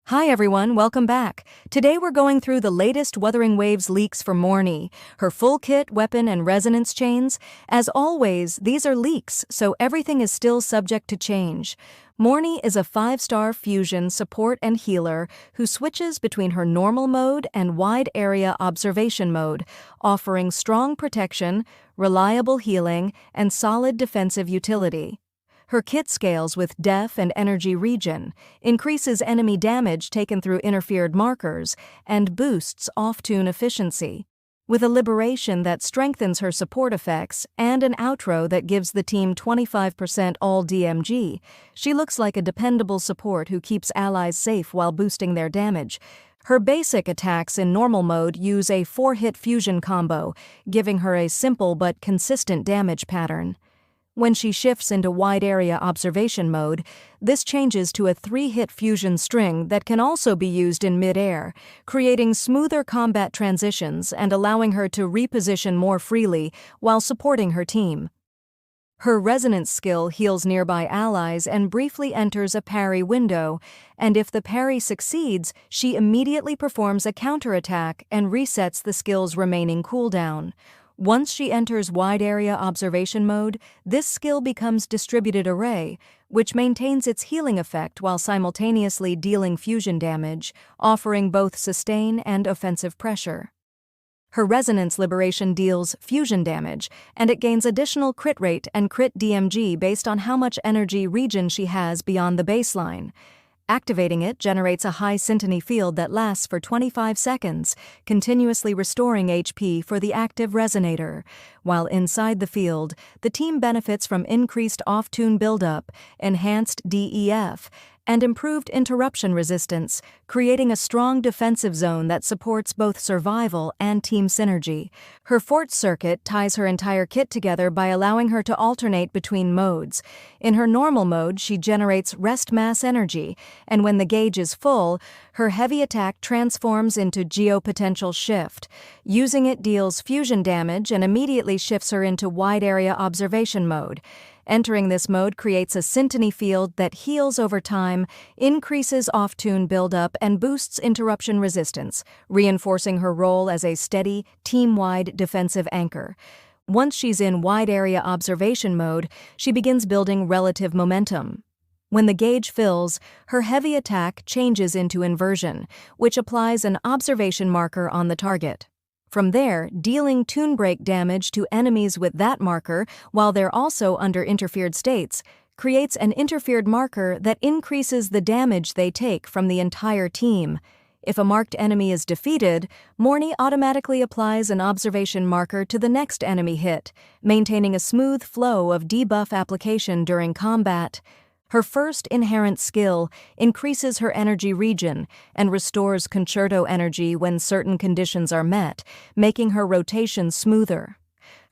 Hi everyone, welcome back. Today we're going through the latest Wuthering Waves leaks for Mornye, her full kit, weapon, and resonance chains. As always, these are leaks, so everything is still subject to change. Mornye is a 5-star fusion support and healer who switches between her normal mode and wide area observation mode, offering strong protection, reliable healing, and solid defensive utility. Her kit scales with def and energy regen, increases enemy damage taken through interfered markers, and boosts off-tune efficiency. With a liberation that strengthens her support effects and an outro that gives the team 25% all DMG, she looks like a dependable support who keeps allies safe while boosting their damage. Her basic attacks in normal mode use a 4-hit fusion combo, giving her a simple but consistent damage pattern. When she shifts into wide-area observation mode, this changes to a 3-hit fusion string that can also be used in mid-air, creating smoother combat transitions and allowing her to reposition more freely while supporting her team. Her resonance skill heals nearby allies and briefly enters a parry window, and if the parry succeeds, she immediately performs a counterattack and resets the skill's remaining cooldown. Once she enters wide-area observation mode, this skill becomes distributed array, which maintains its healing effect while simultaneously dealing fusion damage, offering both sustain and offensive pressure. Her resonance liberation deals fusion damage, and it gains additional crit rate and crit DMG based on how much energy regen she has beyond the baseline. Activating it generates a high syntony field that lasts for 25 seconds, continuously restoring HP for the active resonator. While inside the field, the team benefits from increased off-tune buildup, enhanced DEF, and improved interruption resistance, creating a strong defensive zone that supports both survival and team synergy. Her Forte circuit ties her entire kit together by allowing her to alternate between modes. In her normal mode, she generates rest mass energy, and when the gauge is full, her heavy attack transforms into geopotential shift. Using it deals fusion damage and immediately shifts her into wide-area observation mode. Entering this mode creates a syntony field that heals over time, increases off-tune buildup, and boosts interruption resistance, reinforcing her role as a steady, team-wide defensive anchor. Once she's in wide-area observation mode, she begins building relative momentum. When the gauge fills, her heavy attack changes into inversion, which applies an observation marker on the target. From there, dealing tune break damage to enemies with that marker while they're also under interfered states creates an interfered marker that increases the damage they take from the entire team. If a marked enemy is defeated, Mornye automatically applies an observation marker to the next enemy hit, maintaining a smooth flow of debuff application during combat. Her first inherent skill increases her energy regen and restores concerto energy when certain conditions are met, making her rotation smoother.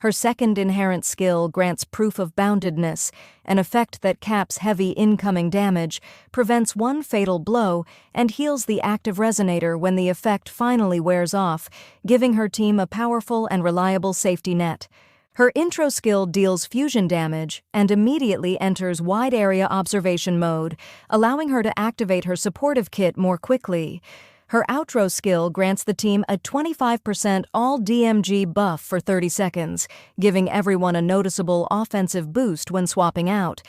Her second inherent skill grants proof of boundedness, an effect that caps heavy incoming damage, prevents one fatal blow, and heals the active resonator when the effect finally wears off, giving her team a powerful and reliable safety net. Her intro skill deals fusion damage and immediately enters wide-area observation mode, allowing her to activate her supportive kit more quickly. Her outro skill grants the team a 25% all DMG buff for 30 seconds, giving everyone a noticeable offensive boost when swapping out.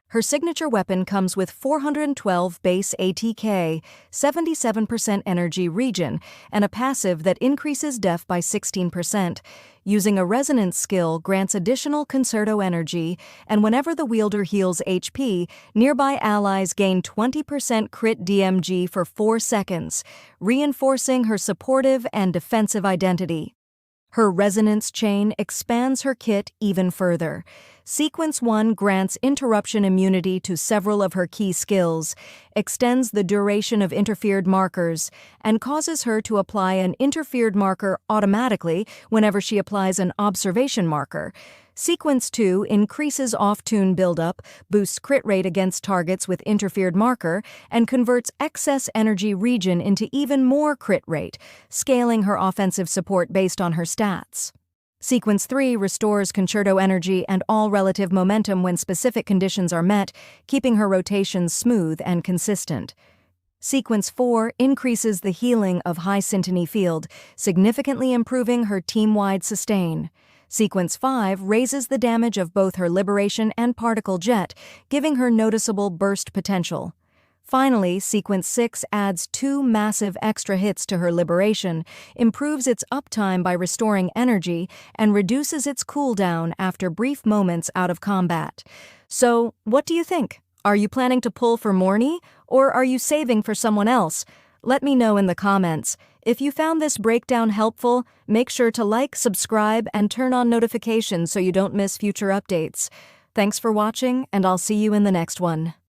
Her signature weapon comes with 412 base ATK, 77% energy regen, and a passive that increases def by 16%. Using a resonance skill grants additional concerto energy, and whenever the wielder heals HP, nearby allies gain 20% crit DMG for 4 seconds, reinforcing her supportive and defensive identity. Her resonance chain expands her kit even further. Sequence 1 grants interruption immunity to several of her key skills, extends the duration of interfered markers, and causes her to apply an interfered marker automatically whenever she applies an observation marker. Sequence 2 increases off-tune buildup, boosts crit rate against targets with interfered marker, and converts excess energy regen into even more crit rate, scaling her offensive support based on her stats. Sequence 3 restores concerto energy and all relative momentum when specific conditions are met, keeping her rotations smooth and consistent. Sequence 4 increases the healing of high syntony field, significantly improving her team-wide sustain. Sequence 5 raises the damage of both her liberation and particle jet, giving her noticeable burst potential. Finally, Sequence 6 adds 2 massive extra hits to her liberation, improves its uptime by restoring energy, and reduces its cooldown after brief moments out of combat. So, what do you think? Are you planning to pull for Mornye, or are you saving for someone else? Let me know in the comments. If you found this breakdown helpful, make sure to like, subscribe, and turn on notifications so you don't miss future updates. Thanks for watching, and I'll see you in the next one.